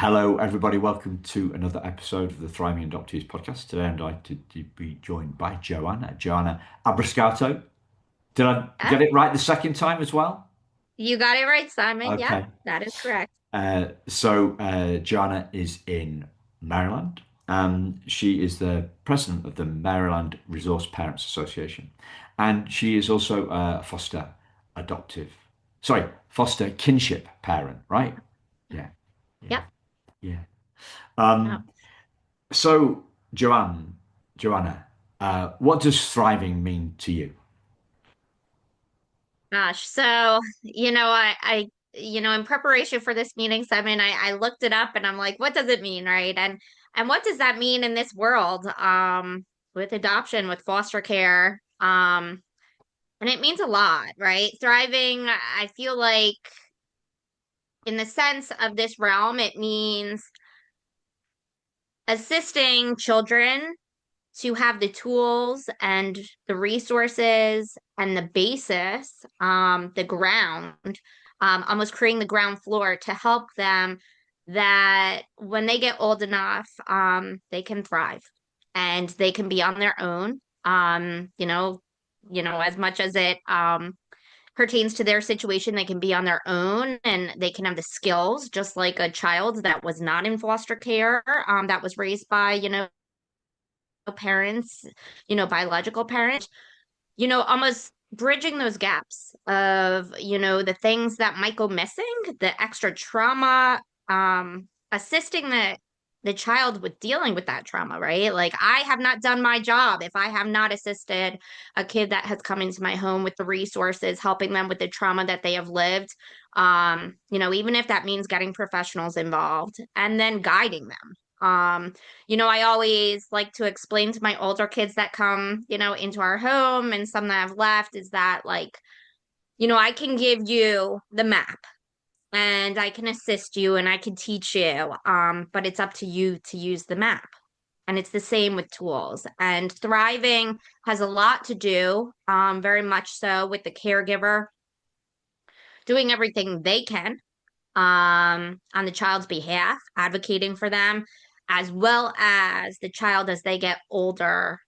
Hello, everybody. Welcome to another episode of the Thriving Adoptees podcast. Today, I'm delighted to be joined by Joanna Abruscato. Did I Yep, get it right the second time as well? you got it right, Simon. Yep, Okay. that is correct. Joanna is in Maryland. She is the president of the Maryland Resource Parents Association, and she is also a adoptive, foster kinship parent, right? Yeah, yeah, Yep. yeah. Yep. Um, So, Joanna, what does thriving mean to you? Gosh. So, in preparation for this meeting, Simon, I looked it up and I'm like, what does it mean, right? And what does that mean in this world, with adoption, with foster care? And it means a lot, right? Thriving, I feel like in the sense of this realm, it means assisting children to have the tools and the resources and the basis, the ground, almost creating the ground floor to help them that when they get old enough, they can thrive and they can be on their own. As much as it pertains to their situation, they can be on their own and they can have the skills, just like a child that was not in foster care, that was raised by, parents, biological parents, almost bridging those gaps of, the things that might go missing, the extra trauma, assisting the child with dealing with that trauma, right? Like I have not done my job if I have not assisted a kid that has come into my home with the resources, helping them with the trauma that they have lived. Even if that means getting professionals involved and then guiding them. I always like to explain to my older kids that come, into our home and some that have left is that like, I can give you the map and I can assist you and I can teach you. But it's up to you to use the map. And it's the same with tools. And thriving has a lot to do, very much so with the caregiver doing everything they can on the child's behalf, advocating for them, as well as the child as they get older,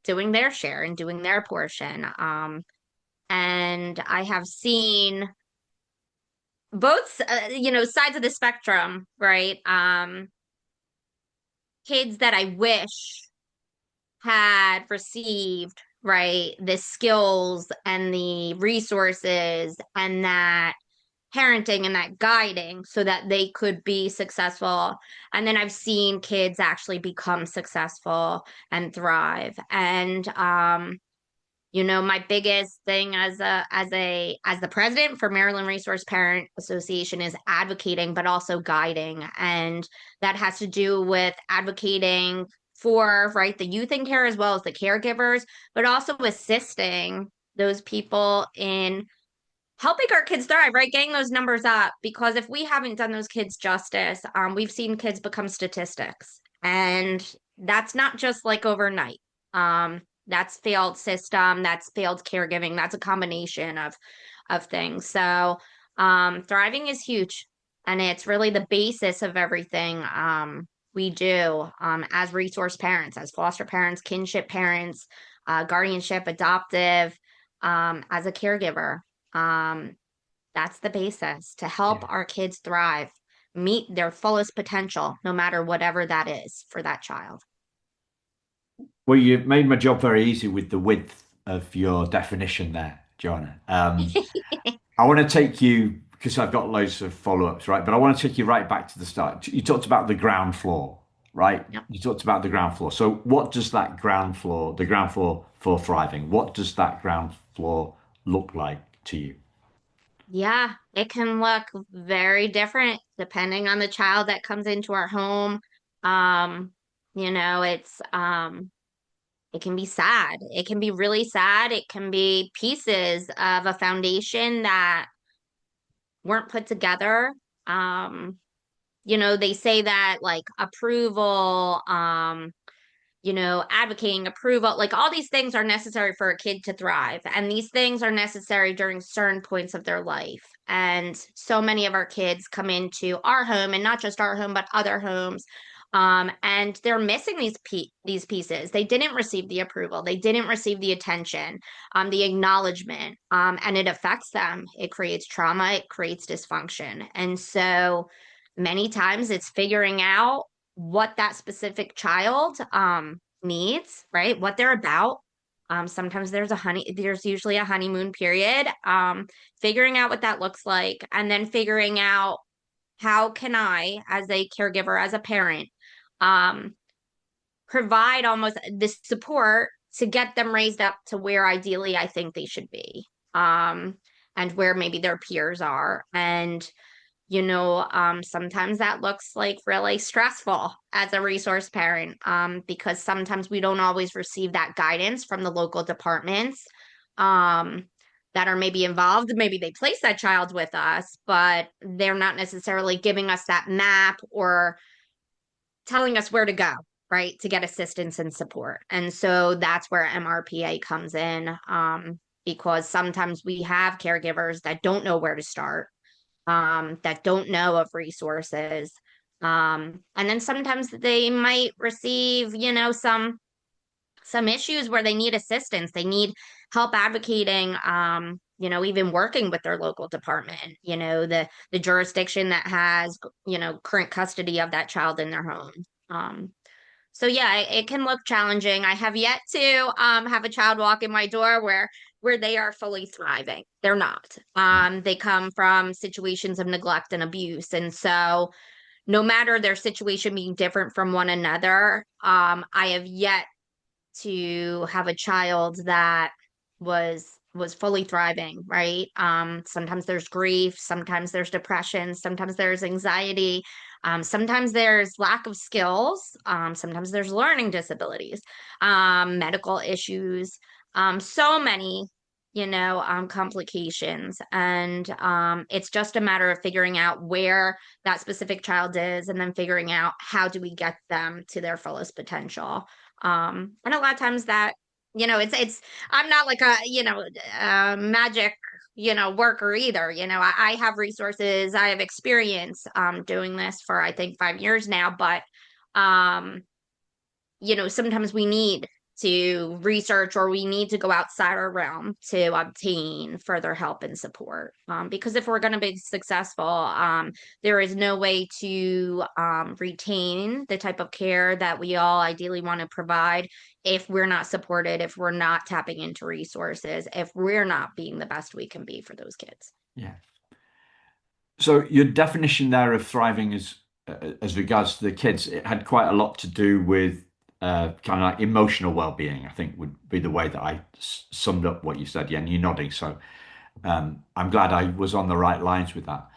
doing their share and doing their portion. And I have seen both, sides of the spectrum, right? Kids that I wish had received, right, the skills and the resources and that parenting and that guiding so that they could be successful. And then I've seen kids actually become successful and thrive. And my biggest thing as the president for Maryland Resource Parent Association is advocating, but also guiding. And that has to do with advocating for, right, the youth in care as well as the caregivers, but also assisting those people in helping our kids thrive, right? Getting those numbers up. Because if we haven't done those kids justice, we've seen kids become statistics. And that's not just like overnight. That's failed system, that's failed caregiving, that's a combination of things. So thriving is huge. And it's really the basis of everything we do as resource parents, as foster parents, kinship parents, guardianship, adoptive, as a caregiver. Um, that's the basis to help Yeah. our kids thrive, meet their fullest potential, no matter whatever that is for that child. Well, you made my job very easy with the width of your definition there, Joanna. I want to take you, because I've got loads of follow-ups, right? But I want to take you right back to the start. You talked about the ground floor, right? Yep. You talked about the ground floor. So what does that ground floor, the ground floor for thriving, what does that ground floor look like to you? Yeah, it can look very different depending on the child that comes into our home. It's it can be sad. It can be really sad. It can be pieces of a foundation that weren't put together. Um, they say that like approval, advocating approval, like all these things are necessary for a kid to thrive. And these things are necessary during certain points of their life. And so many of our kids come into our home, and not just our home, but other homes. And they're missing these pieces. They didn't receive the approval. They didn't receive the attention, the acknowledgement, and it affects them. It creates trauma. It creates dysfunction. And so many times it's figuring out what that specific child needs, right? What they're about. Sometimes there's usually a honeymoon period. Figuring out what that looks like, and then figuring out how can I, as a caregiver, as a parent, um, provide almost this support to get them raised up to where ideally I think they should be, and where maybe their peers are. And sometimes that looks like really stressful as a resource parent, because sometimes we don't always receive that guidance from the local departments, um, that are maybe involved. Maybe they place that child with us, but they're not necessarily giving us that map or telling us where to go, right, to get assistance and support. And so that's where MRPA comes in, because sometimes we have caregivers that don't know where to start, that don't know of resources. And then sometimes they might receive, some issues where they need assistance. They need help advocating, even working with their local department, the jurisdiction that has, current custody of that child in their home. Um, so yeah, it can look challenging. I have yet to have a child walk in my door where they are fully thriving. They're not. They come from situations of neglect and abuse. And so no matter their situation being different from one another, I have yet to have a child that was fully thriving, right? Sometimes there's grief, sometimes there's depression, sometimes there's anxiety, sometimes there's lack of skills, sometimes there's learning disabilities, medical issues, so many, complications. And it's just a matter of figuring out where that specific child is, and then figuring out how do we get them to their fullest potential. And a lot of times that, it's I'm not like a magic, worker either. I have resources, I have experience doing this for I think 5 years now, but um sometimes we need to research, or we need to go outside our realm to obtain further help and support. Because if we're going to be successful, there is no way to retain the type of care that we all ideally want to provide if we're not supported, if we're not tapping into resources, if we're not being the best we can be for those kids. Yeah. So your definition there of thriving as regards to the kids, it had quite a lot to do with kind of like emotional well-being, I think would be the way that I summed up what you said. Yeah, and you're nodding, so I'm glad I was on the right lines with that.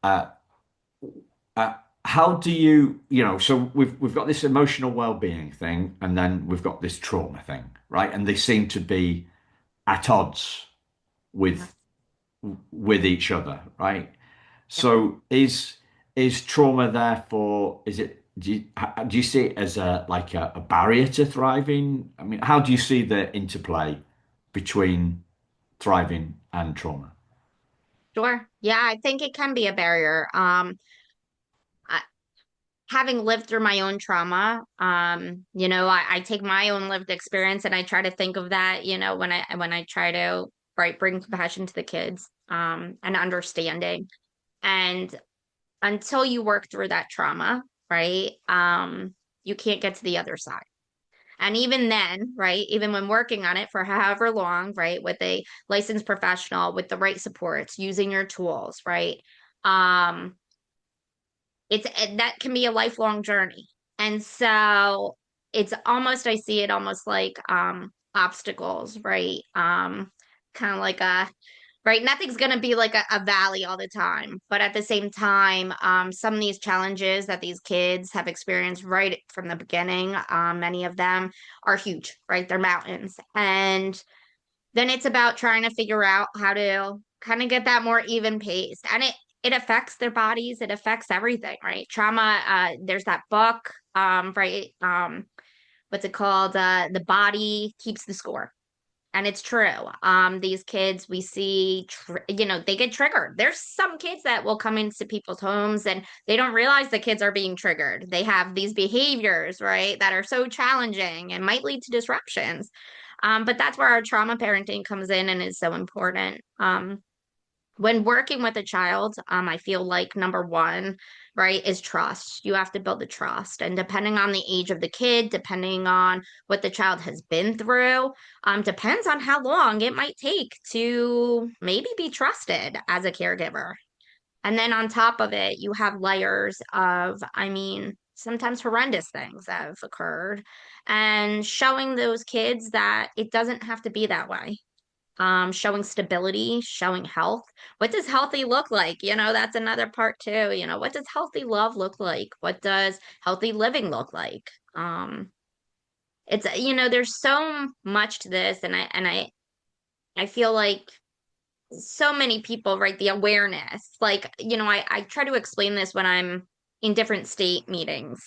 Uh, how do so we've got this emotional well-being thing, and then we've got this trauma thing, right? And they seem to be at odds Yeah. with with each other, right? Yeah. So is trauma therefore is it do you see it as a barrier to thriving? I mean, how do you see the interplay between thriving and trauma? Sure. Yeah, I think it can be a barrier. I, Having lived through my own trauma, I take my own lived experience and I try to think of that, when I try to, right, bring compassion to the kids, and understanding. And until you work through that trauma, right, you can't get to the other side. And even then, right, even when working on it for however long, right, with a licensed professional, with the right supports, using your tools, right, um, that can be a lifelong journey. And so it's almost, I see it almost like obstacles, right? Kind of like right, nothing's going to be like a valley all the time, but at the same time, some of these challenges that these kids have experienced right from the beginning, many of them are huge, right? They're mountains. And then it's about trying to figure out how to kind of get that more even pace. And it affects their bodies, it affects everything, right? Trauma, there's that book, right? What's it called? The Body Keeps the Score. And it's true. These kids we see, they get triggered. There's some kids that will come into people's homes and they don't realize the kids are being triggered. They have these behaviors, right, that are so challenging and might lead to disruptions. But that's where our trauma parenting comes in and is so important. When working with a child, I feel like number one, right, is trust. You have to build the trust. And depending on the age of the kid, depending on what the child has been through, depends on how long it might take to maybe be trusted as a caregiver. And then on top of it, you have layers of, I mean, sometimes horrendous things that have occurred, and showing those kids that it doesn't have to be that way, showing stability, showing health. What does healthy look like? That's another part too. What does healthy love look like? What does healthy living look like? There's so much to this, and I feel like so many people, right? The awareness. Like, I try to explain this when I'm in different state meetings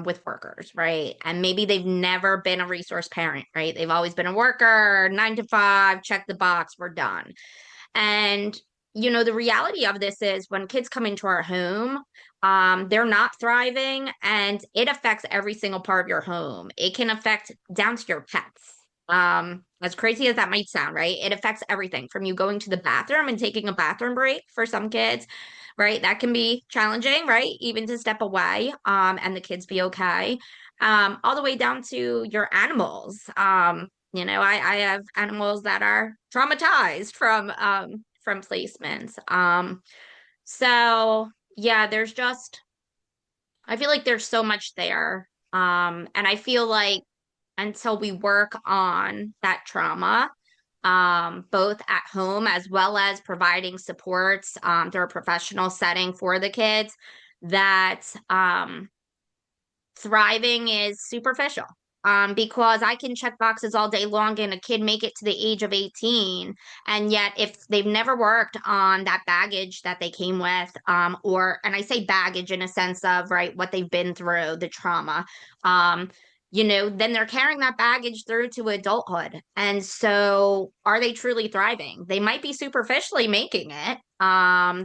with workers, right? And maybe they've never been a resource parent, right? They've always been a worker, 9 to 5, check the box, we're done. And, the reality of this is when kids come into our home, they're not thriving and it affects every single part of your home. It can affect down to your pets. As crazy as that might sound, right? It affects everything from you going to the bathroom and taking a bathroom break for some kids, right? That can be challenging, right? Even to step away, and the kids be okay. All the way down to your animals. I have animals that are traumatized from placements. So yeah, I feel like there's so much there. And I feel like until we work on that trauma, both at home as well as providing supports through a professional setting for the kids, that thriving is superficial. Because I can check boxes all day long and a kid make it to the age of 18. And yet, if they've never worked on that baggage that they came with, and I say baggage in a sense of, right, what they've been through, the trauma, then they're carrying that baggage through to adulthood. And so, are they truly thriving? They might be superficially making it.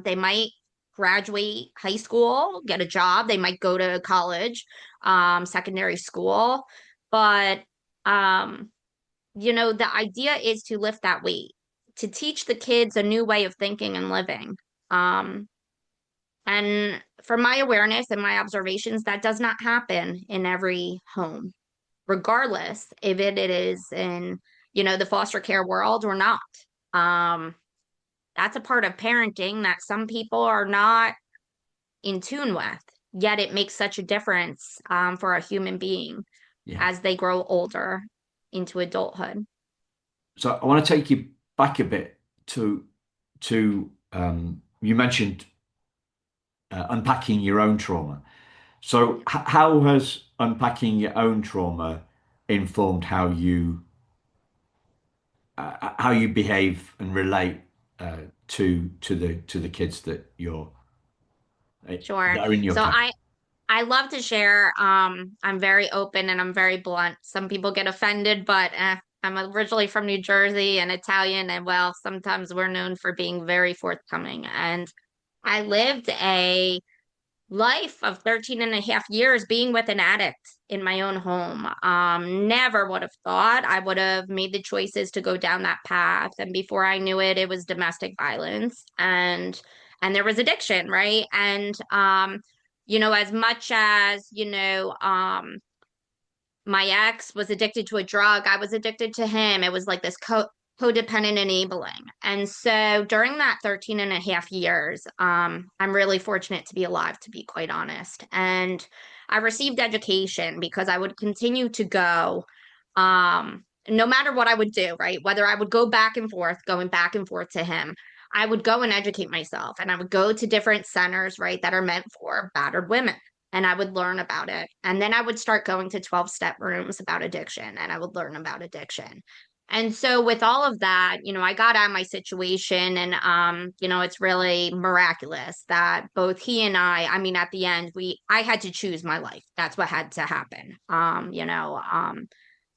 They might graduate high school, get a job, they might go to college, secondary school. But, the idea is to lift that weight, to teach the kids a new way of thinking and living. Um, and from my awareness and my observations, that does not happen in every home, regardless if it is in, the foster care world or not. Um, that's a part of parenting that some people are not in tune with, yet it makes such a difference for a human being Yeah. as they grow older into adulthood. So I want to take you back a bit to you mentioned unpacking your own trauma. So how has unpacking your own trauma informed how you behave and relate to the kids Sure. that are in your So care? I love to share. I'm very open and I'm very blunt. Some people get offended, but I'm originally from New Jersey and Italian, and well, sometimes we're known for being very forthcoming. And I lived a life of 13 and a half years being with an addict in my own home. Never would have thought I would have made the choices to go down that path. And before I knew it, it was domestic violence and there was addiction, right? And as much as, my ex was addicted to a drug, I was addicted to him. It was like this codependent enabling. And so during that 13 and a half years, I'm really fortunate to be alive, to be quite honest. And I received education because I would continue to go, no matter what I would do, right? Whether I would go back and forth, going back and forth to him, I would go and educate myself and I would go to different centers, right, that are meant for battered women, and I would learn about it. And then I would start going to 12-step rooms about addiction and I would learn about addiction. And so with all of that, I got out of my situation and it's really miraculous that both he and I mean, at the end, I had to choose my life. That's what had to happen.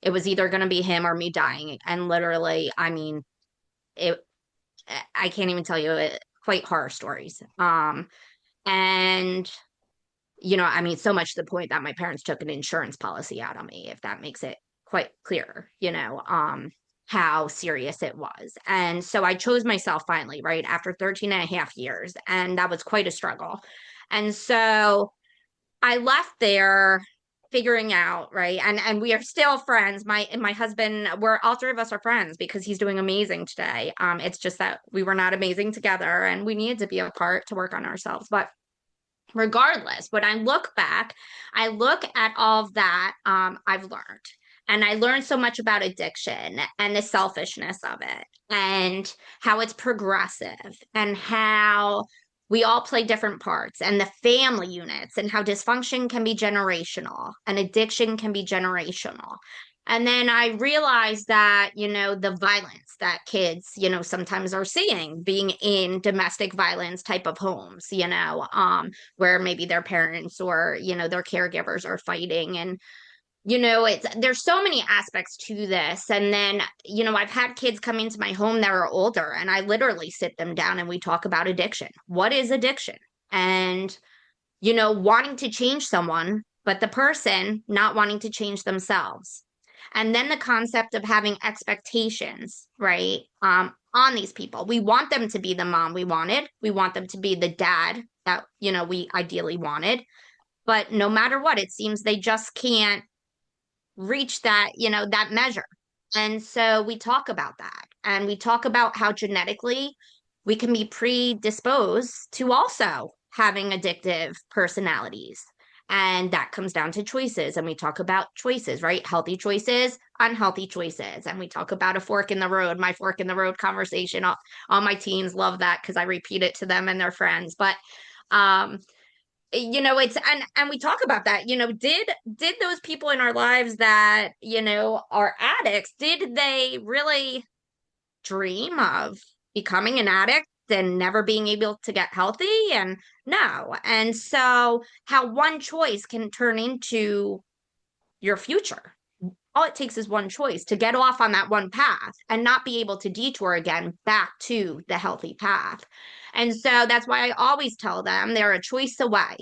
It was either going to be him or me dying. And literally, I mean, it, I can't even tell you it, quite horror stories. And I mean, so much to the point that my parents took an insurance policy out on me, if that makes it quite clear, how serious it was. And so I chose myself finally, right, after 13 and a half years. And that was quite a struggle. And so I left there figuring out, right, and we are still friends. My husband, we're all three of us are friends because he's doing amazing today. It's just that we were not amazing together and we needed to be apart to work on ourselves. But regardless, when I look back, I look at all of that I've learned. And I learned so much about addiction and the selfishness of it and how it's progressive and how we all play different parts and the family units and how dysfunction can be generational and addiction can be generational. And then I realized that, the violence that kids, sometimes are seeing being in domestic violence type of homes, where maybe their parents or, their caregivers are fighting. And, there's so many aspects to this. And then, I've had kids come into my home that are older and I literally sit them down and we talk about addiction. What is addiction? And, wanting to change someone, but the person not wanting to change themselves. And then the concept of having expectations, right? On these people. We want them to be the mom we wanted. We want them to be the dad that, we ideally wanted. But no matter what, it seems they just can't reach that, that measure. And so we talk about that. And we talk about how genetically we can be predisposed to also having addictive personalities. And that comes down to choices. And we talk about choices, right? Healthy choices, unhealthy choices. And we talk about a fork in the road, my fork in the road conversation. All my teens love that because I repeat it to them and their friends. But um, it's and we talk about that, did those people in our lives that, are addicts, did they really dream of becoming an addict and never being able to get healthy? And no. And so how one choice can turn into your future. All it takes is one choice to get off on that one path and not be able to detour again back to the healthy path. And so that's why I always tell them they're a choice away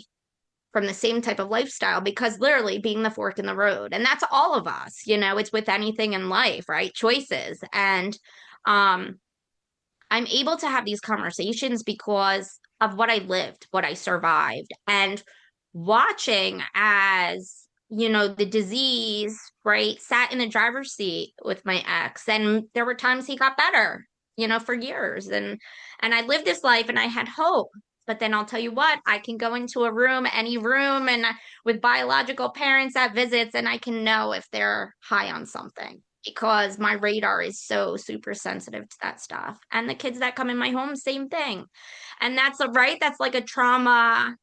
from the same type of lifestyle, because literally being the fork in the road, and that's all of us, it's with anything in life, right? Choices. And um I'm able to have these conversations because of what I lived, what I survived, and watching as, the disease, right, sat in the driver's seat with my ex. And there were times he got better, for years. And I lived this life and I had hope. But then I'll tell you what, I can go into a room, any room, and with biological parents at visits, and I can know if they're high on something because my radar is so super sensitive to that stuff. And the kids that come in my home, same thing. And that's a right, that's like a trauma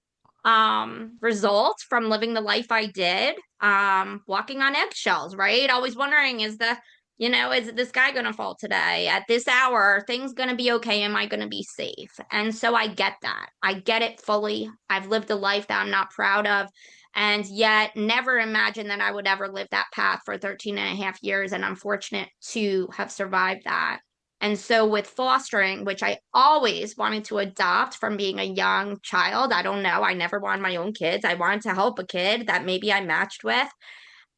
result from living the life I did, walking on eggshells, right? Always wondering, is this guy gonna fall today at this hour? Are things gonna be okay? Am I gonna be safe? And so I get that. I get it fully. I've lived a life that I'm not proud of, and yet never imagined that I would ever live that path for 13 and a half years. And I'm fortunate to have survived that. And so with fostering, which I always wanted to adopt from being a young child, I don't know, I never wanted my own kids. I wanted to help a kid that maybe I matched with.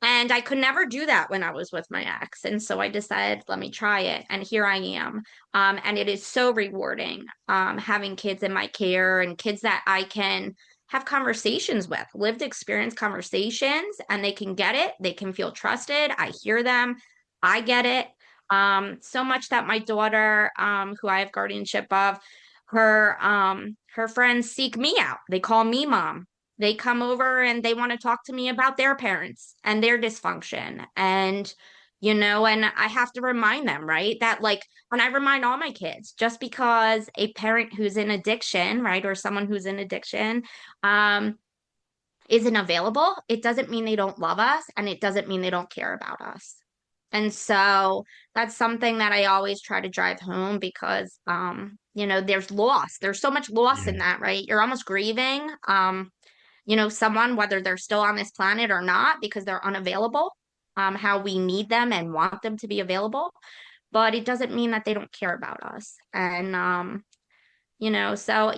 And I could never do that when I was with my ex. And so I decided, let me try it. And here I am. And it is so rewarding, having kids in my care and kids that I can have conversations with, lived experience conversations, and they can get it. They can feel trusted. I hear them. I get it. So much that my daughter, who I have guardianship of, her friends seek me out. They call me mom. They come over and they want to talk to me about their parents and their dysfunction. And I have to remind them, right? That like, and I remind all my kids, just because a parent who's in addiction, right, or someone who's in addiction, um, isn't available, it doesn't mean they don't love us and it doesn't mean they don't care about us. And so that's something that I always try to drive home because, there's loss. There's so much loss Yeah. in that, right? You're almost grieving. Someone, whether they're still on this planet or not, because they're unavailable. how we need them and want them to be available, but it doesn't mean that they don't care about us. And so,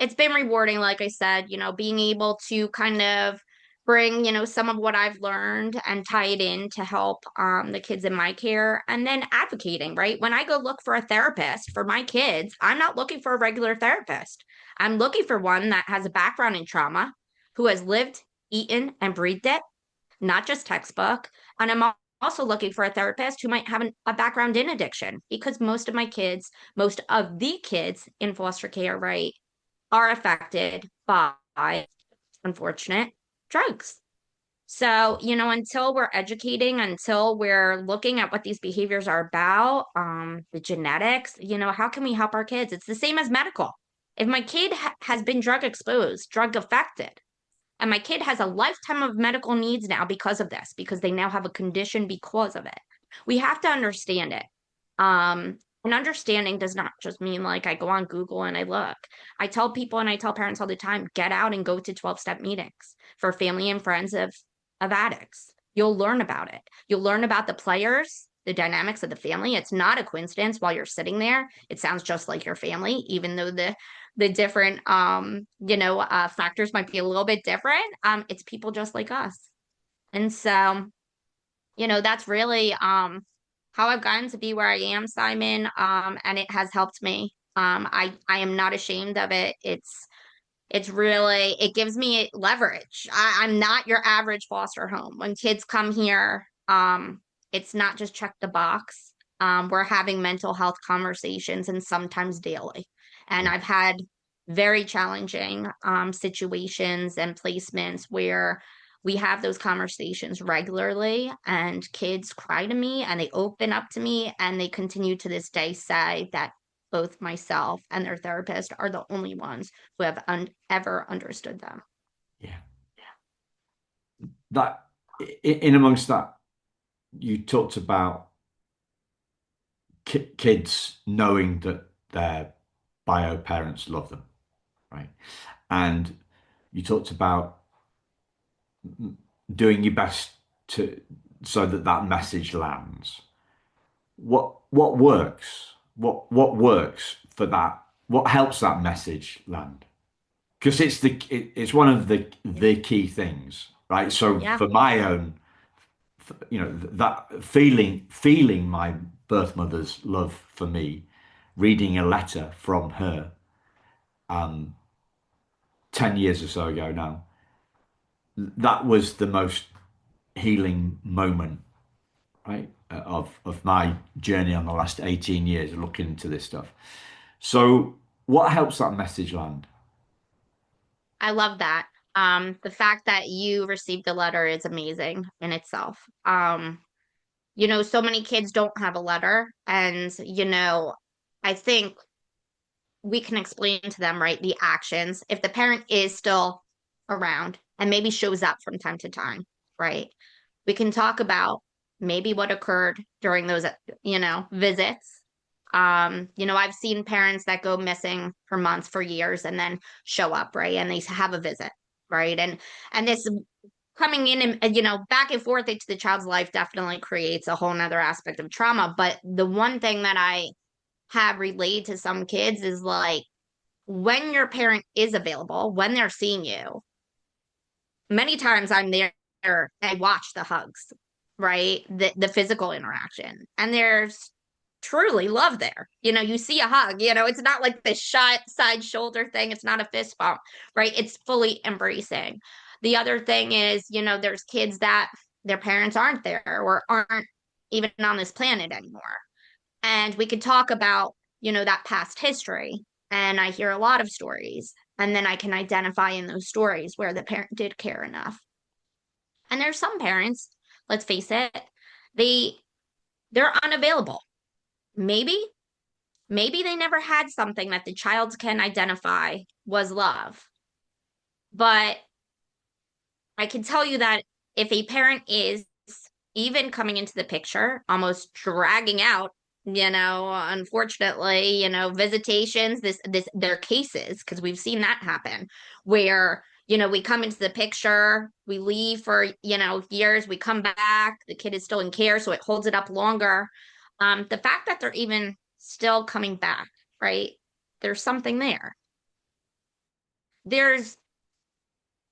it's been rewarding, like I said, being able to kind of bring, some of what I've learned and tie it in to help the kids in my care and then advocating, right? When I go look for a therapist for my kids, I'm not looking for a regular therapist. I'm looking for one that has a background in trauma, who has lived, eaten, and breathed it, not just textbook. And I'm also looking for a therapist who might have a background in addiction because most of the kids in foster care, right, are affected by, unfortunate, drugs. So, until we're educating, until we're looking at what these behaviors are about, the genetics, how can we help our kids? It's the same as medical. If my kid has been drug exposed, drug affected, and my kid has a lifetime of medical needs now because of this, because they now have a condition because of it. We have to understand it. And understanding does not just mean like I go on Google and I look. I tell people and I tell parents all the time, get out and go to 12-step meetings for family and friends of addicts. You'll learn about it. You'll learn about the players, the dynamics of the family. It's not a coincidence while you're sitting there. It sounds just like your family, even though the different factors might be a little bit different. It's people just like us. And so, that's really how I've gotten to be where I am, Simon. And it has helped me. I am not ashamed of it. It's really, it gives me leverage. I'm not your average foster home. When kids come here, it's not just check the box. We're having mental health conversations and sometimes daily. And Yeah. I've had very challenging situations and placements where we have those conversations regularly, and kids cry to me and they open up to me, and they continue to this day say that both myself and their therapist are the only ones who have ever understood them. Yeah. That in amongst that, you talked about kids knowing that their bio parents love them, right? And you talked about doing your best to so that that message lands. What works? What works for that? What helps that message land? Because it's one of the key things, right? So Yeah. for my own, that feeling my birth mother's love for me, reading a letter from her, um, 10 years or so ago now, that was the most healing moment, right, of my journey on the last 18 years looking into this stuff. So, what helps that message land? I love that. The fact that you received the letter is amazing in itself. So many kids don't have a letter, and I think we can explain to them, right, the actions. If the parent is still around and maybe shows up from time to time, right, we can talk about maybe what occurred during those, visits. I've seen parents that go missing for months, for years, and then show up, right, and they have a visit, right, and this coming in and back and forth into the child's life definitely creates a whole nother aspect of trauma. But the one thing that I have relayed to some kids is like, when your parent is available, when they're seeing you, many times I'm there and I watch the hugs, right? The physical interaction. And there's truly love there. You see a hug, it's not like the shot side shoulder thing. It's not a fist bump, right? It's fully embracing. The other thing is, there's kids that their parents aren't there or aren't even on this planet anymore. And we could talk about, that past history. And I hear a lot of stories. And then I can identify in those stories where the parent did care enough. And there's some parents, let's face it, they they're unavailable. Maybe, maybe they never had something that the child can identify was love. But I can tell you that if a parent is even coming into the picture, almost dragging out, unfortunately, visitations, this their cases, because we've seen that happen, where, we come into the picture, we leave for, years, we come back, the kid is still in care, so it holds it up longer. The fact that they're even still coming back, right? There's something there. There's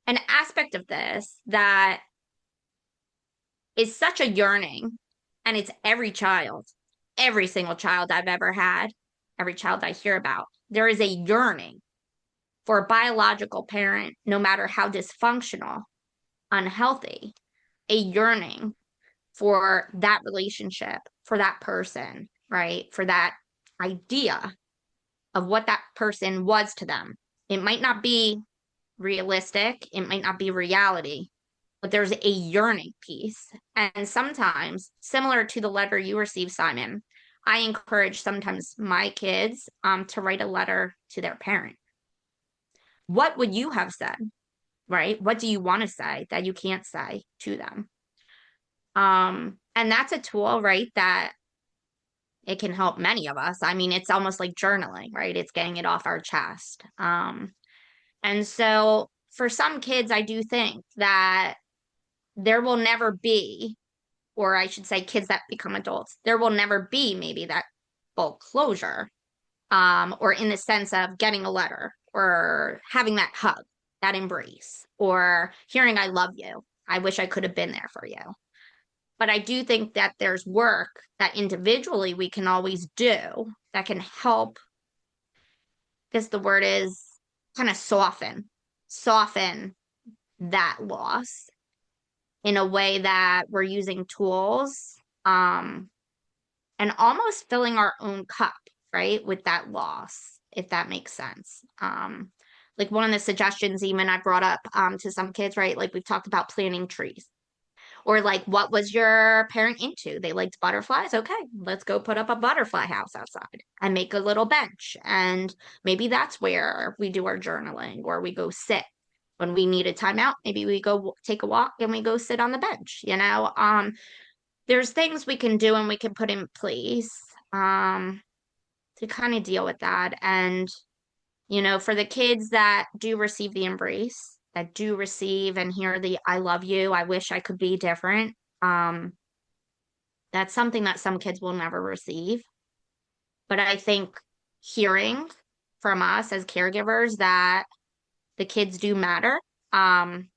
an aspect of this that is such a yearning, and it's every child, every single child I've ever had, every child I hear about. There is a yearning for a biological parent, no matter how dysfunctional, unhealthy, a yearning for that relationship, for that person, right? For that idea of what that person was to them. It might not be realistic, it might not be reality, but there's a yearning piece. And sometimes, similar to the letter you received, Simon, I encourage sometimes my kids to write a letter to their parent. What would you have said, right? What do you want to say that you can't say to them? And that's a tool, right, that it can help many of us. I mean, it's almost like journaling, right? It's getting it off our chest. And so for some kids, I do think that there will never be, or I should say, kids that become adults, there will never be maybe that full closure, or in the sense of getting a letter or having that hug, that embrace, or hearing, I love you. I wish I could have been there for you. But I do think that there's work that individually we can always do that can help, because the word is kind of soften that loss in a way that we're using tools, um, and almost filling our own cup, right, with that loss, if that makes sense. Like one of the suggestions even I brought up to some kids, right? Like we've talked about planting trees. Or like, what was your parent into? They liked butterflies. Okay, let's go put up a butterfly house outside and make a little bench. And maybe that's where we do our journaling, or we go sit when we need a timeout. Maybe we go take a walk and we go sit on the bench. There's things we can do and we can put in place to kind of deal with that. And for the kids that do receive the embrace, that do receive and hear the I love you, I wish I could be different. Um, that's something that some kids will never receive. But I think hearing from us as caregivers that the kids do matter. Um,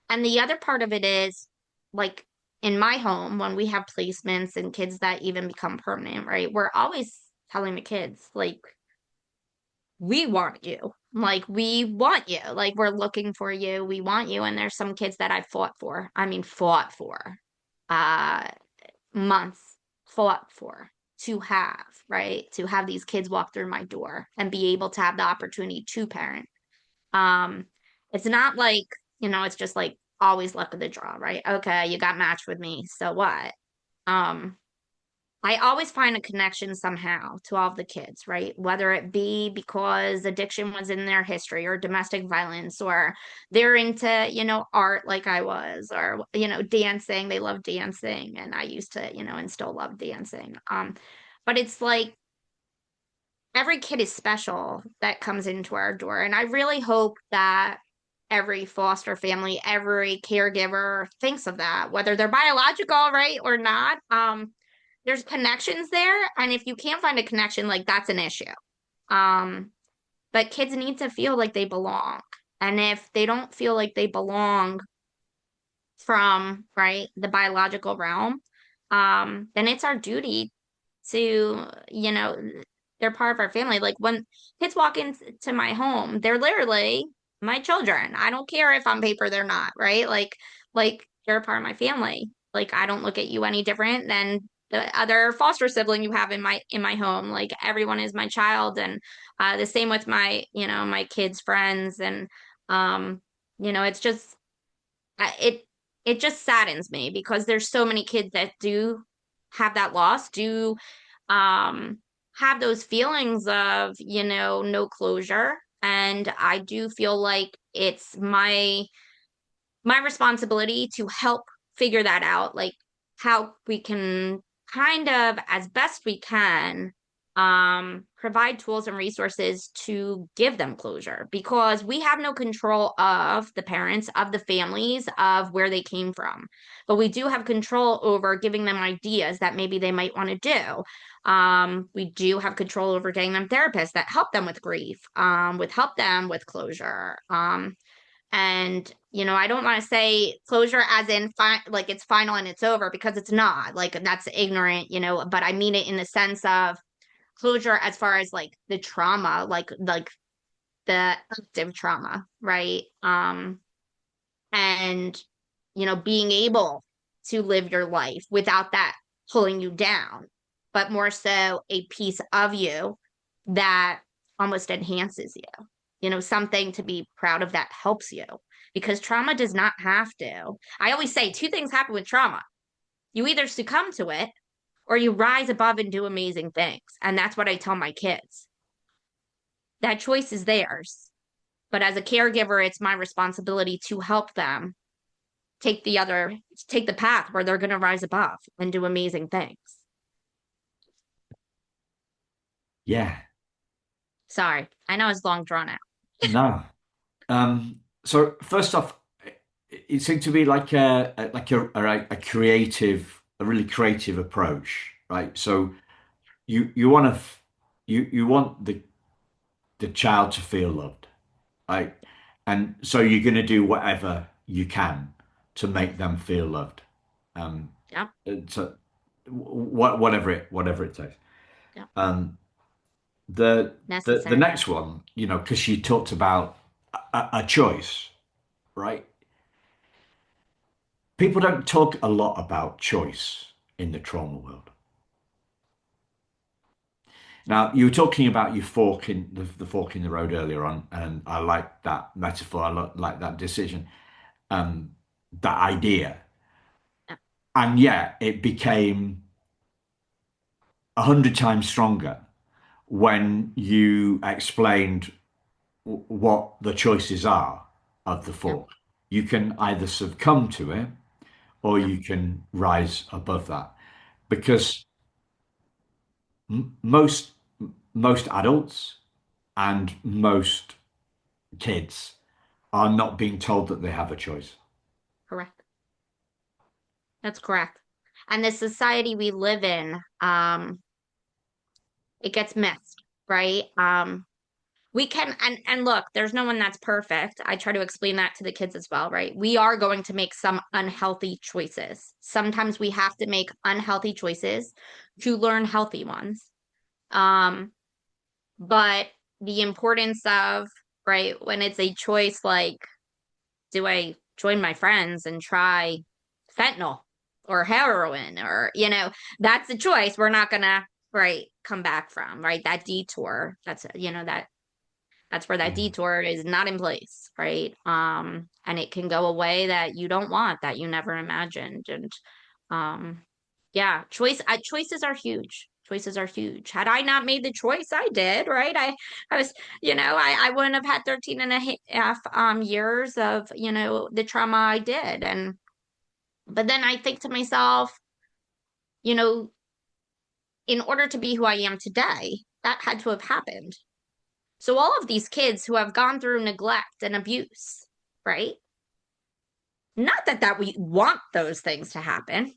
and the other part of it is like in my home, when we have placements and kids that even become permanent, right? We're always telling the kids, like, we want you. Like, we want you. Like, we're looking for you. We want you. And there's some kids that I fought for. I mean, fought for, uh, months, fought for to have, right? To have these kids walk through my door and be able to have the opportunity to parent. Um, it's not like, it's just like always luck of the draw, right? Okay, you got matched with me. So what? Um, I always find a connection somehow to all of the kids, right? Whether it be because addiction was in their history or domestic violence, or they're into, art like I was, or, dancing. They love dancing. And I used to, and still love dancing. But it's like every kid is special that comes into our door. And I really hope that every foster family, every caregiver thinks of that, whether they're biological, right, or not. There's connections there. And if you can't find a connection, like that's an issue. Um, but kids need to feel like they belong. And if they don't feel like they belong from, right, the biological realm, then it's our duty to, they're part of our family. Like when kids walk into my home, they're literally my children. I don't care if on paper they're not, right? Like they're a part of my family. Like I don't look at you any different than the other foster sibling you have in my home. Like everyone is my child, and the same with my kids' friends, and it's just it it just saddens me because there's so many kids that do have that loss, do um have those feelings of, no closure. And I do feel like it's my responsibility to help figure that out, like how we can kind of, as best we can, provide tools and resources to give them closure because we have no control of the parents, of the families, of where they came from. But we do have control over giving them ideas that maybe they might want to do. We do have control over getting them therapists that help them with grief, with help them with closure. And, I don't want to say closure as in like it's final and it's over because it's not. Like that's ignorant, but I mean it in the sense of closure as far as like the trauma, like the active trauma, right? And being able to live your life without that pulling you down, but more so a piece of you that almost enhances you. Something to be proud of that helps you because trauma does not have to. I always say two things happen with trauma. You either succumb to it or you rise above and do amazing things. And that's what I tell my kids. That choice is theirs. But as a caregiver, it's my responsibility to help them take the path where they're going to rise above and do amazing things. Yeah. Sorry, I know it's long drawn out. No. So first off, it seemed to be like a creative, a really creative approach, right? So you want to you want the child to feel loved, right? And so you're going to do whatever you can to make them feel loved. Um, Yep, so whatever it takes. yep, Um, the necessary. next one, because you talked about a choice, right? People don't talk a lot about choice in the trauma world. Now, you were talking about your fork in the fork in the road earlier on, and I like that metaphor. Like that decision, um, that idea, Yep, and yeah, it became 100 times stronger when you explained what the choices are of the yep, fork. You can either succumb to it or yep, you can rise above that, because most adults and most kids are not being told that they have a choice. correct. That's correct. And the society we live in, it gets missed, right? We can and look, there's no one that's perfect. I try to explain that to the kids as well, right? We are going to make some unhealthy choices. Sometimes we have to make unhealthy choices to learn healthy ones. Um, but the importance of, right, when it's a choice like, do I join my friends and try fentanyl or heroin or, that's a choice we're not gonna, right, come back from, right? That detour, that's where that Yeah. detour is not in place, right? And it can go a way that you don't want, that you never imagined. And um, yeah, choices are huge. Choices are huge. Had I not made the choice I did, right? I was, I wouldn't have had 13 and a half years of, the trauma I did. And but then I think to myself, you know, in order to be who I am today, that had to have happened. So all of these kids who have gone through neglect and abuse, right? Not that we want those things to happen,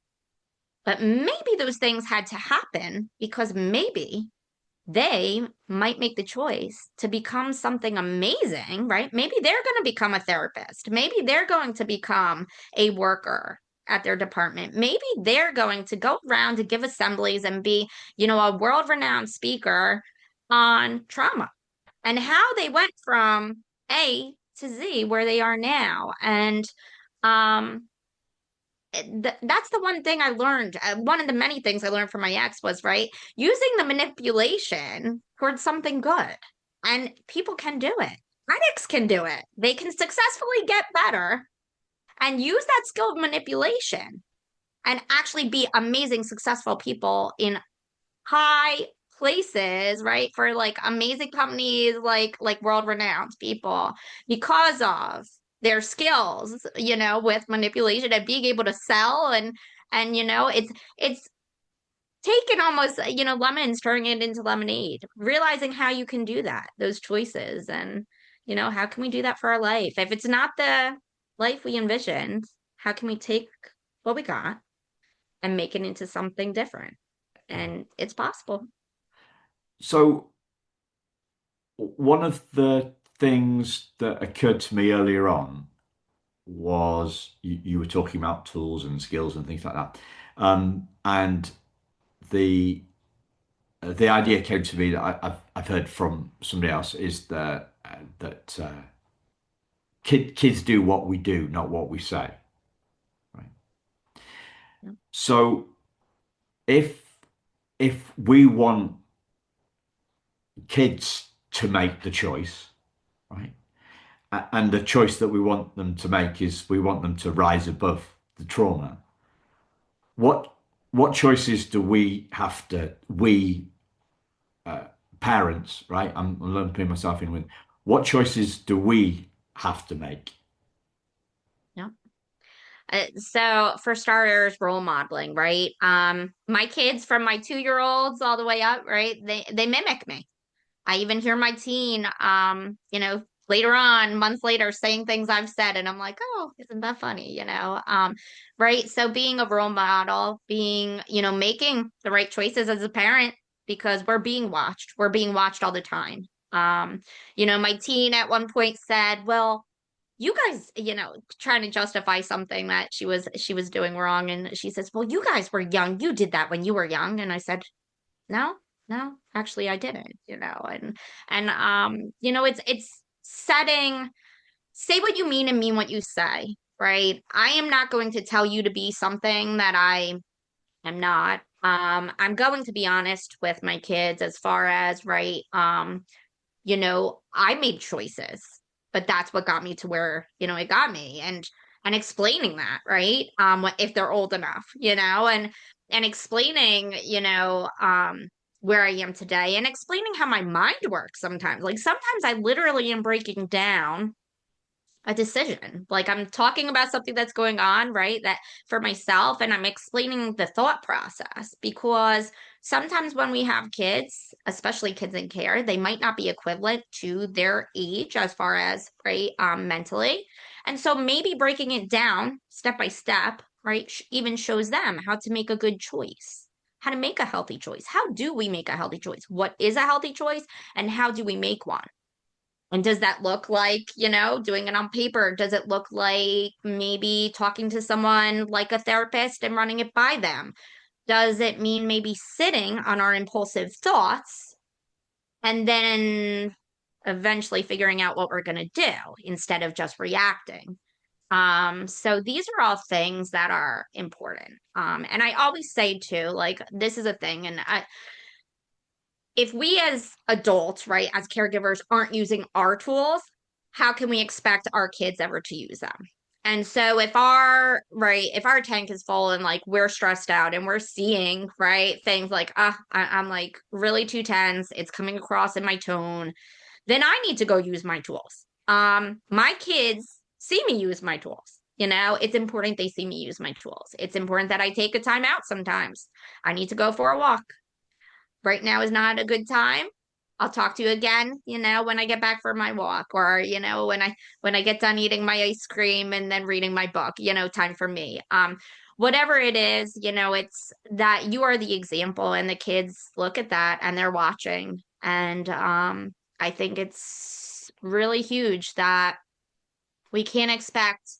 but maybe those things had to happen because maybe they might make the choice to become something amazing, right? Maybe they're going to become a therapist. Maybe they're going to become a worker at their department. Maybe they're going to go around to give assemblies and be, a world-renowned speaker on trauma and how they went from A to Z where they are now. And um, that's the one thing I learned. One of the many things I learned from my ex was, right, using the manipulation towards something good. And people can do it. Addicts can do it. They can successfully get better and use that skill of manipulation and actually be amazing, successful people in high places, right? For like amazing companies, like world renowned people because of their skills, with manipulation and being able to sell and it's taking almost, lemons, turning it into lemonade, realizing how you can do that, those choices. And, how can we do that for our life? If it's not the life we envisioned, how can we take what we got and make it into something different? Yeah. And it's possible. So one of the things that occurred to me earlier on was you were talking about tools and skills and things like that. And the the idea came to me that I've heard from somebody else is that kids do what we do, not what we say. Right. Yeah. So if if we want kids to make the choice, right, and the choice that we want them to make is we want them to rise above the trauma. What what choices do we have to we parents, right? I'm lumping myself in with what choices do we have to make? Yeah. So for starters, role modeling, right? My kids from my 2-year-olds all the way up, right? They mimic me. I even hear my teen, later on, months later, saying things I've said, and I'm like, oh, isn't that funny? Right? So being a role model, being, making the right choices as a parent, because we're being watched all the time. My teen at one point said, well, you guys, trying to justify something that she was doing wrong, and she says, well, you guys were young, you did that when you were young. And I said, no, no, actually I didn't, it's say what you mean and mean what you say, right? I am not going to tell you to be something that I am not. I'm going to be honest with my kids as far as, right, I made choices, but that's what got me to where, it got me. And explaining that, right? If they're old enough, and explaining, where I am today, and explaining how my mind works sometimes. Like sometimes I literally am breaking down a decision. Like I'm talking about something that's going on, right? That for myself, and I'm explaining the thought process because sometimes when we have kids, especially kids in care, they might not be equivalent to their age as far as, right, mentally. And so maybe breaking it down step by step, right, even shows them how to make a good choice. How to make a healthy choice. How do we make a healthy choice? What is a healthy choice? And how do we make one? And does that look like, doing it on paper? Does it look like maybe talking to someone like a therapist and running it by them? Does it mean maybe sitting on our impulsive thoughts and then eventually figuring out what we're going to do instead of just reacting? So these are all things that are important. And I always say too, like this is a thing, and if we as adults, right, as caregivers aren't using our tools, how can we expect our kids ever to use them? And so if our tank is full and like we're stressed out and we're seeing, right, things like, I'm like really too tense, it's coming across in my tone, then I need to go use my tools. My kids see me use my tools. It's important they see me use my tools. It's important that I take a time out sometimes. I need to go for a walk. Right now is not a good time. I'll talk to you again, when I get back from my walk, or, when I get done eating my ice cream and then reading my book, time for me. Whatever it is, it's that you are the example and the kids look at that and they're watching. And I think it's really huge that we can't expect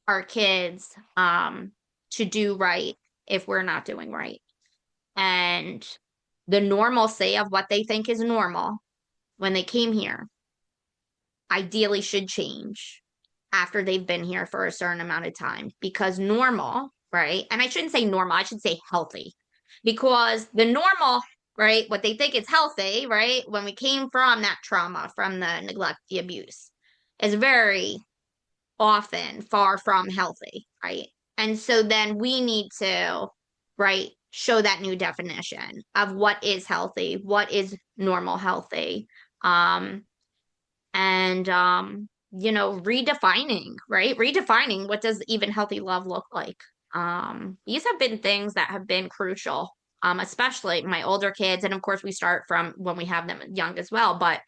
our kids to do right if we're not doing right. And the normalcy of what they think is normal when they came here ideally should change after they've been here for a certain amount of time, because normal, right? And I shouldn't say normal, I should say healthy, because the normal, right, what they think is healthy, right, when we came from that trauma, from the neglect, the abuse, is very often far from healthy, right? And so then we need to, right, show that new definition of what is healthy, what is normal healthy, um, and redefining, right? Redefining what does even healthy love look like. These have been things that have been crucial especially my older kids. And of course, we start from when we have them young as well. But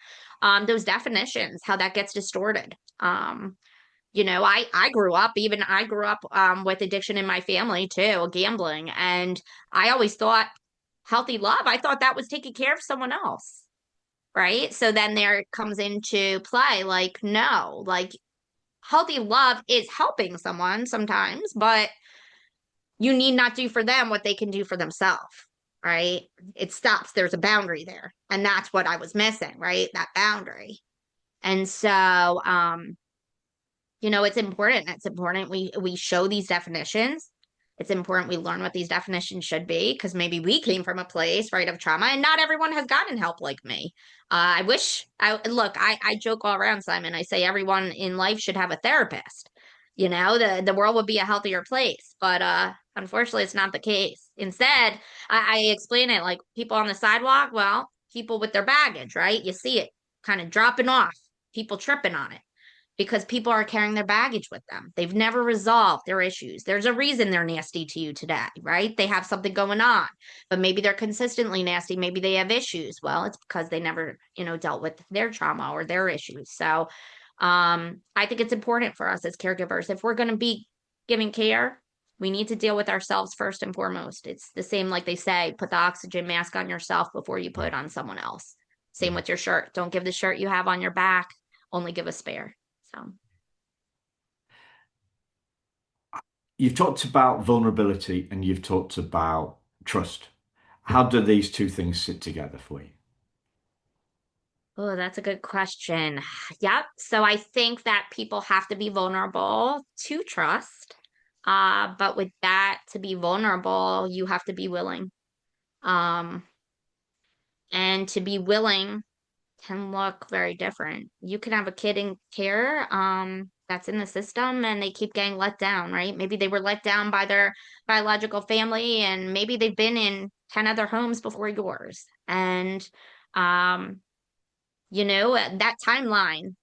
those definitions, how that gets distorted. I grew up with addiction in my family too, gambling. And I always thought healthy love, I thought that was taking care of someone else. Right. So then there comes into play like, no, like healthy love is helping someone sometimes, but you need not do for them what they can do for themselves. Right. It stops. There's a boundary there. And that's what I was missing. Right. That boundary. And so, it's important. It's important we show these definitions. It's important we learn what these definitions should be because maybe we came from a place, right, of trauma, and not everyone has gotten help like me. I wish I look, I joke all around, Simon. I say everyone in life should have a therapist. The world would be a healthier place, but unfortunately it's not the case. Instead, I explain it like people on the sidewalk, well, people with their baggage, right? You see it kind of dropping off, people tripping on it because people are carrying their baggage with them. They've never resolved their issues. There's a reason they're nasty to you today, right? They have something going on, but maybe they're consistently nasty. Maybe they have issues. Well, it's because they never, dealt with their trauma or their issues. So I think it's important for us as caregivers, if we're going to be giving care, we need to deal with ourselves first and foremost. It's the same, like they say, put the oxygen mask on yourself before you put it Yeah. on someone else. Same Yeah. with your shirt. Don't give the shirt you have on your back, only give a spare. So, You've talked about vulnerability and you've talked about trust. How do these two things sit together for you? oh, that's a good question. Yep. So I think that people have to be vulnerable to trust. But with that, to be vulnerable, you have to be willing. Um, and to be willing can look very different. You can have a kid in care, that's in the system and they keep getting let down, right? Maybe they were let down by their biological family and maybe they've been in 10 other homes before yours. And um that timeline,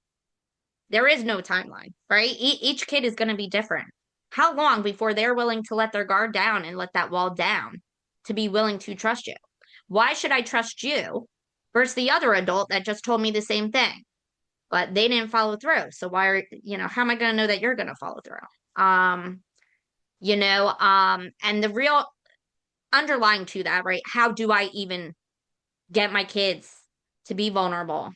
there is no timeline, right? Each kid is going to be different. How long before they're willing to let their guard down and let that wall down to be willing to trust you? Why should I trust you versus the other adult that just told me the same thing, but they didn't follow through? So how am I going to know that you're going to follow through? And the real underlying to that, right? How do I even get my kids to be vulnerable,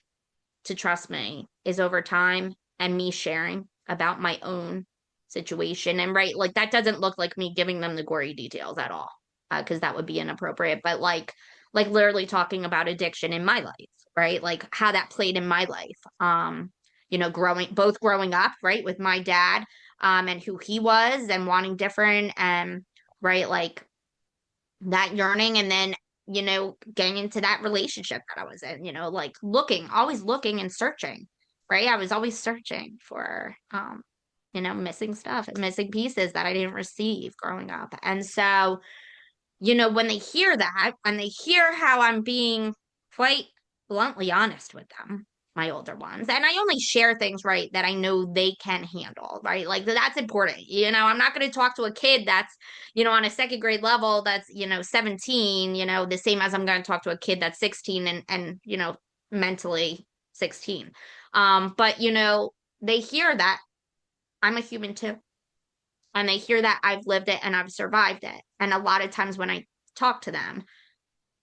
to trust me is over time and me sharing about my own situation. And right, like that doesn't look like me giving them the gory details at all, because that would be inappropriate. But like literally talking about addiction in my life, right? Like how that played in my life. Growing up, right, with my dad, and who he was and wanting different and right, like that yearning and then getting into that relationship that I was in, like always looking and searching, right? I was always searching for missing stuff and missing pieces that I didn't receive growing up. And so when they hear that, when they hear how I'm being quite bluntly honest with them, my older ones, and I only share things, right, that I know they can handle, right? Like that's important. I'm not going to talk to a kid that's, on a second grade level that's, 17, the same as I'm going to talk to a kid that's 16 and, mentally 16. But, they hear that I'm a human too and they hear that I've lived it and I've survived it. And a lot of times when I talk to them,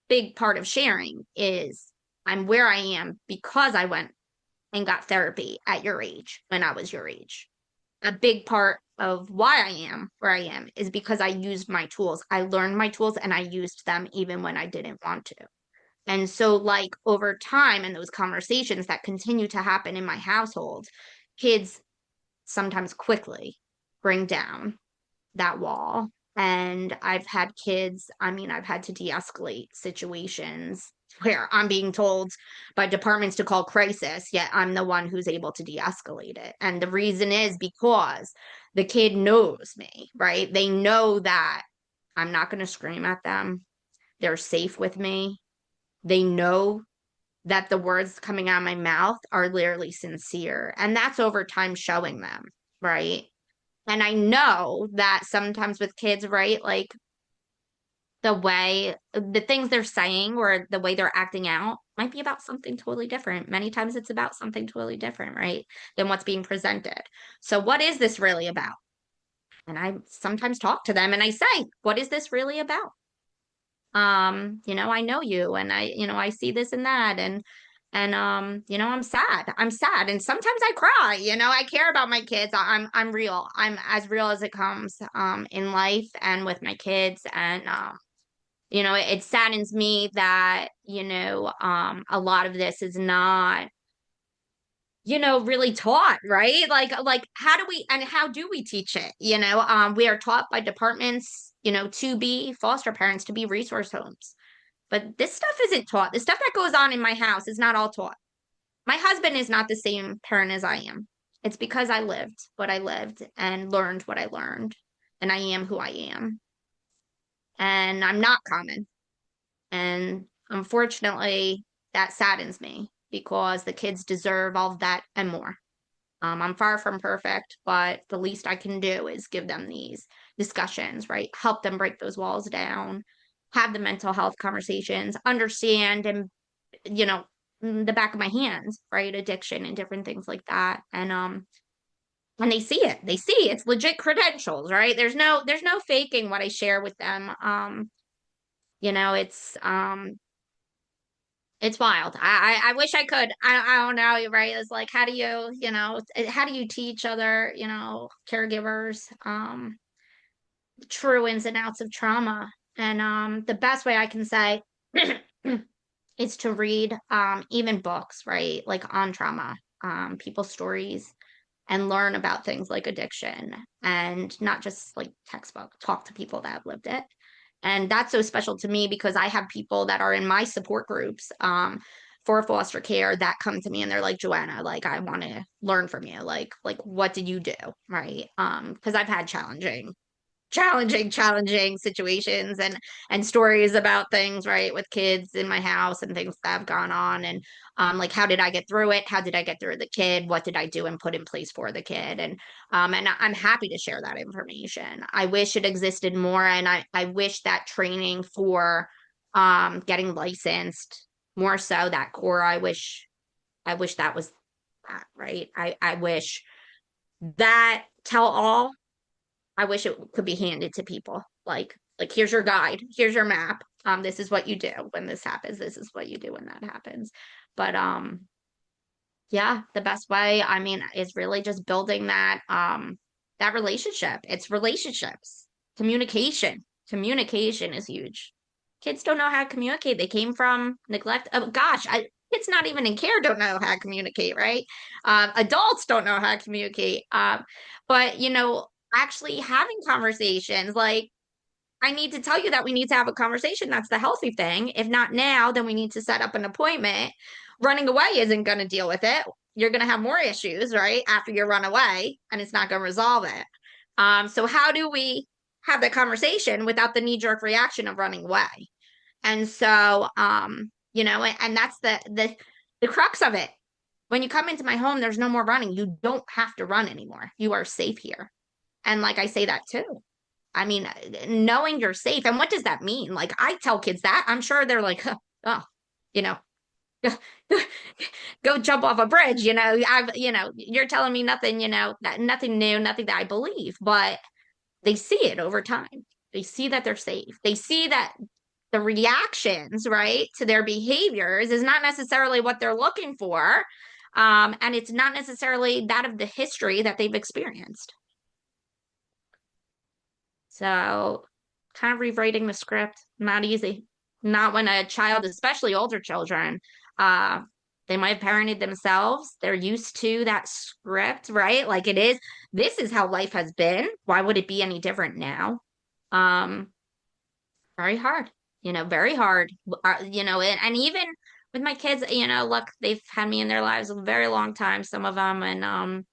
big part of sharing is I'm where I am because I went and got therapy at your age when I was your age. A big part of why I am where I am is because I used my tools. I learned my tools and I used them even when I didn't want to. And so, like, over time, and those conversations that continue to happen in my household, kids sometimes quickly bring down that wall. And I've had kids, I mean, I've had to de escalate situations where I'm being told by departments to call crisis, yet I'm the one who's able to de escalate it. And the reason is because the kid knows me, right? They know that I'm not going to scream at them. They're safe with me. They know that the words coming out of my mouth are literally sincere. And that's over time showing them, right? And I know that sometimes with kids, right? Like the things they're saying or the way they're acting out might be about something totally different. Many times it's about something totally different, right? Than what's being presented. So what is this really about? And I sometimes talk to them and I say, what is this really about? I know you and I see this and that I'm sad. I'm sad. And sometimes I cry, I care about my kids. I'm real. I'm as real as it comes in life and with my kids. And it saddens me that, a lot of this is not really taught, right? Like how do we teach it? We are taught by departments, to be foster parents, to be resource homes. But this stuff isn't taught. The stuff that goes on in my house is not all taught. My husband is not the same parent as I am. It's because I lived what I lived and learned what I learned, and I am who I am. And I'm not common. And unfortunately, that saddens me because the kids deserve all of that and more. I'm far from perfect, but the least I can do is give them these discussions, right? Help them break those walls down, have the mental health conversations, understand and, you know, the back of my hands, right? Addiction and different things like that. And they see it. They see it's legit credentials, right? There's no faking what I share with them. You know, it's wild. I wish I could. I don't know, right? It's like how do you teach other, caregivers true ins and outs of trauma? And the best way I can say is to read even books, right? Like on trauma, people's stories and learn about things like addiction and not just like textbook, talk to people that have lived it. And that's so special to me because I have people that are in my support groups for foster care that come to me and they're like, Joanna, like I want to learn from you. Like what did you do? Right. Because I've had challenging situations and stories about things, right, with kids in my house and things that have gone on. And like how did I get through it? How did I get through the kid? What did I do and put in place for the kid? And I'm happy to share that information. I wish it existed more, and I wish that training for getting licensed more so, that core, I wish that was that, right? I wish that tell all, I wish it could be handed to people. Like here's your guide, here's your map. This is what you do when this happens. This is what you do when that happens. But yeah, the best way, I mean, is really just building that relationship. It's relationships. Communication. Communication is huge. Kids don't know how to communicate. They came from neglect. Oh gosh, kids not even in care don't know how to communicate, right? Adults don't know how to communicate. But actually having conversations, like I need to tell you that we need to have a conversation. That's the healthy thing. If not now, then we need to set up an appointment. Running away isn't going to deal with it. You're going to have more issues, right? After you run away, and it's not going to resolve it. So how do we have the conversation without the knee-jerk reaction of running away? And so, and that's the crux of it. When you come into my home, there's no more running. You don't have to run anymore. You are safe here. And like I say that too. I mean, knowing you're safe. And what does that mean? Like I tell kids that, I'm sure they're like, huh, oh, you know, go jump off a bridge, you're telling me nothing, nothing new, nothing that I believe, but they see it over time. They see that they're safe. They see that the reactions, right, to their behaviors is not necessarily what they're looking for. And it's not necessarily that of the history that they've experienced. So kind of rewriting the script, not easy. Not when a child, especially older children, uh, they might have parented themselves. They're used to that script, right? Like this is how life has been. Why would it be any different now? Um, Very hard, very hard. And even with my kids, look, they've had me in their lives a very long time, some of them, and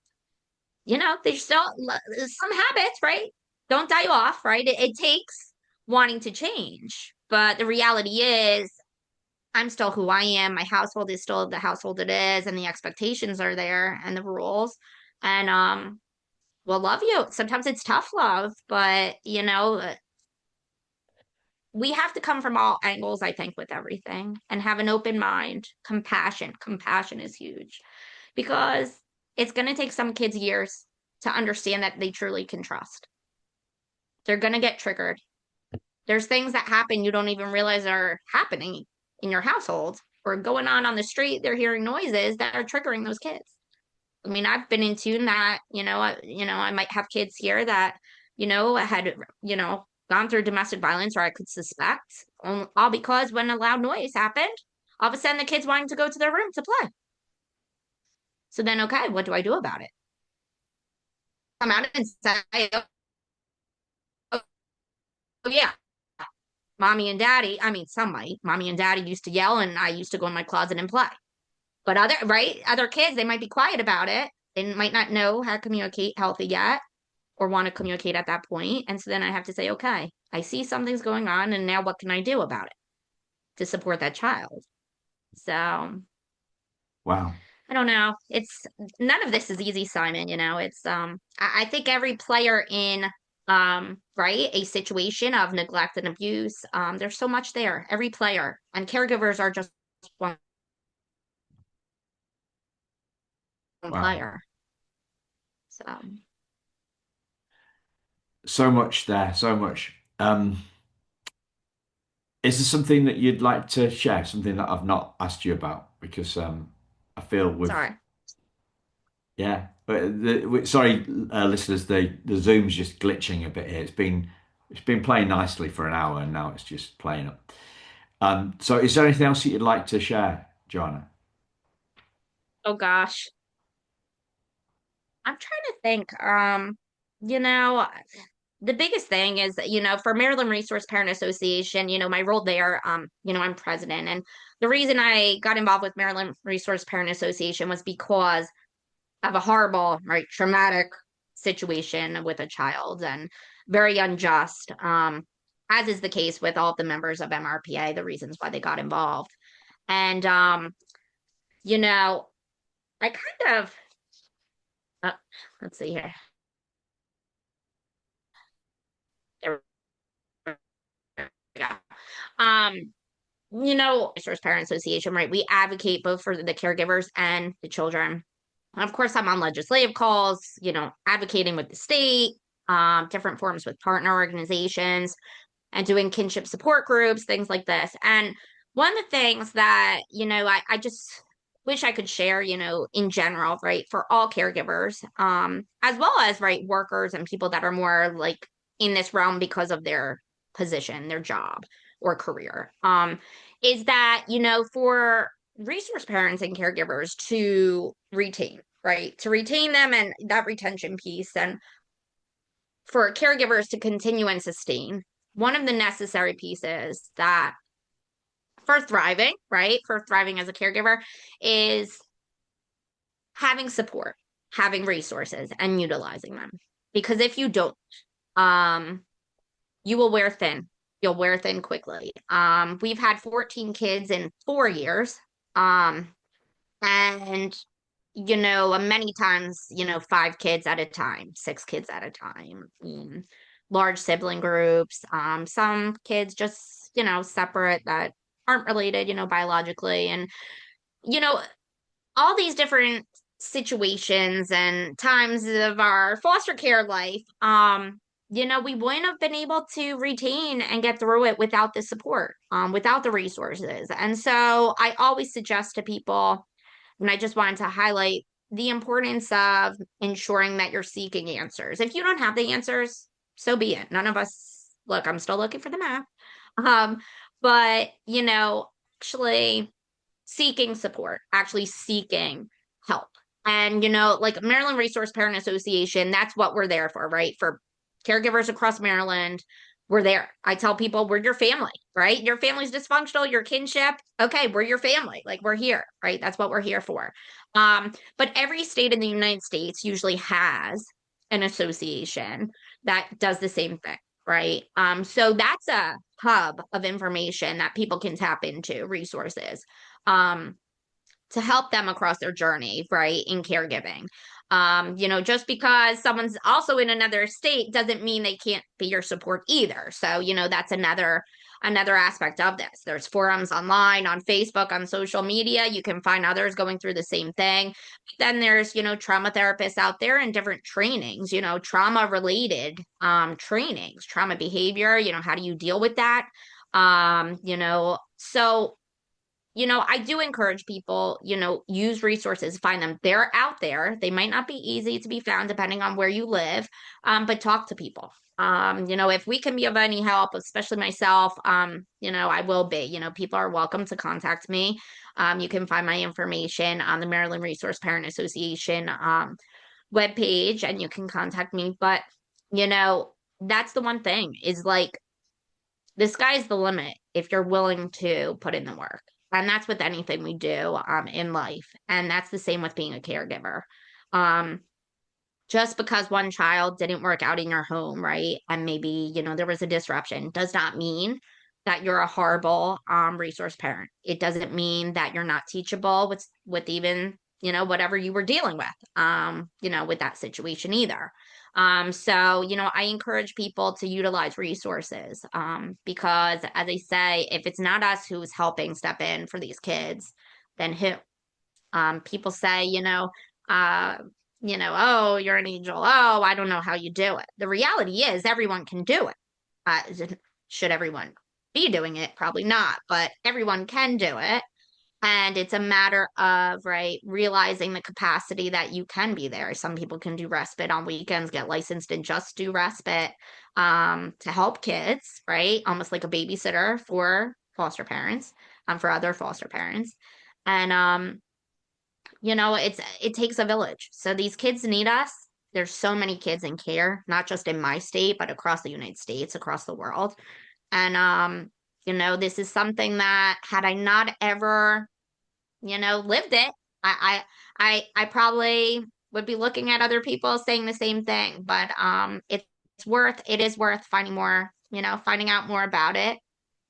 they still some habits, right? Don't die off, right? It takes wanting to change. But the reality is, I'm still who I am. My household is still the household it is, and the expectations are there and the rules. And we'll love you. Sometimes it's tough love, but we have to come from all angles, I think, with everything and have an open mind. Compassion. Compassion is huge because it's going to take some kids years to understand that they truly can trust. They're going to get triggered. There's things that happen you don't even realize are happening in your household or going on the street. They're hearing noises that are triggering those kids. I mean, I've been in tune that, I might have kids here that, had, gone through domestic violence or I could suspect, all because when a loud noise happened, all of a sudden the kids wanting to go to their room to play. So then, okay, what do I do about it? Come out and say, oh, yeah, mommy and daddy, I mean, some might, mommy and daddy used to yell and I used to go in my closet and play. But other kids, they might be quiet about it. They might not know how to communicate healthy yet or want to communicate at that point. And so then I have to say, okay, I see something's going on, and now what can I do about it to support that child? So Wow. I don't know. It's none of this is easy, Simon. It's I think every player in right, a situation of neglect and abuse, there's so much there. Every player and caregivers are just one Wow. player. So So much there, so much. Is there something that you'd like to share? Something that I've not asked you about? Because I feel with sorry. yeah. But sorry, listeners, the Zoom's just glitching a bit here. It's been playing nicely for an hour, and now it's just playing up. So is there anything else that you'd like to share, Joanna? Oh gosh. I'm trying to think. You know, the biggest thing is, for Maryland Resource Parent Association, my role there, I'm president. And the reason I got involved with Maryland Resource Parent Association was because of a horrible, right, traumatic situation with a child and very unjust, as is the case with all of the members of MRPA, the reasons why they got involved. And, you know, I kind of, uh, let's see here. There we go. Um, Resource Parent Association, right? We advocate both for the caregivers and the children. And of course, I'm on legislative calls, advocating with the state, different forums with partner organizations, and doing kinship support groups, things like this. And one of the things that, I just wish I could share, in general, right, for all caregivers, as well as, right, workers and people that are more like in this realm because of their position, their job or career, is that, for resource parents and caregivers to retain, right, to retain them and that retention piece and for caregivers to continue and sustain, one of the necessary pieces that for thriving, right, for thriving as a caregiver is having support, having resources, and utilizing them. Because if you don't, um, you will wear thin. You'll wear thin quickly. We've had 14 kids in 4 years. And many times, 5 kids at a time, 6 kids at a time, large sibling groups, some kids just, separate that aren't related, biologically. And, you know, all these different situations and times of our foster care life, we wouldn't have been able to retain and get through it without the support, without the resources. And so I always suggest to people, and I just wanted to highlight the importance of ensuring that you're seeking answers. If you don't have the answers, so be it. None of us, look, I'm still looking for the map. Um, but, actually seeking support, actually seeking help. And, like Maryland Resource Parent Association, that's what we're there for, right? For caregivers across Maryland, we're there. I tell people we're your family, right? Your family's dysfunctional, your kinship. Okay, we're your family. Like we're here, right? That's what we're here for. But every state in the United States usually has an association that does the same thing, right? So that's a hub of information that people can tap into, resources, um, to help them across their journey, right, in caregiving. Just because someone's also in another state doesn't mean they can't be your support either. So, that's another, another aspect of this. There's forums online, on Facebook, on social media. You can find others going through the same thing. Then there's, trauma therapists out there and different trainings, trauma related trainings, trauma behavior, how do you deal with that? So I do encourage people, use resources, find them. They're out there. They might not be easy to be found depending on where you live, but talk to people. If we can be of any help, especially myself, I will be. People are welcome to contact me. You can find my information on the Maryland Resource Parent Association webpage, and you can contact me. But, that's the one thing is like the sky's the limit if you're willing to put in the work. And that's with anything we do in life. And that's the same with being a caregiver. Um, just because one child didn't work out in your home, right? And maybe, there was a disruption does not mean that you're a horrible resource parent. It doesn't mean that you're not teachable with even, whatever you were dealing with, with that situation either. So, I encourage people to utilize resources because, as I say, if it's not us who's helping step in for these kids, then who? People say, oh, you're an angel. Oh, I don't know how you do it. The reality is, everyone can do it. Uh, should everyone be doing it? Probably not, but everyone can do it. And it's a matter of, right, realizing the capacity that you can be there. Some people can do respite on weekends, get licensed and just do respite to help kids, right? Almost like a babysitter for foster parents, for other foster parents. And it takes a village. So these kids need us. There's so many kids in care, not just in my state, but across the United States, across the world. And this is something that had I not ever, lived it, I probably would be looking at other people saying the same thing. But it is worth finding more, finding out more about it.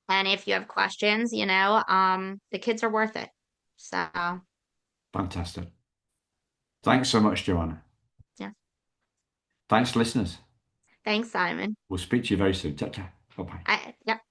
And if you have questions, the kids are worth it. So Fantastic. Thanks so much, Joanna. yeah. Thanks, listeners. Thanks, Simon. We'll speak to you very soon. Take care. Bye bye. Yep.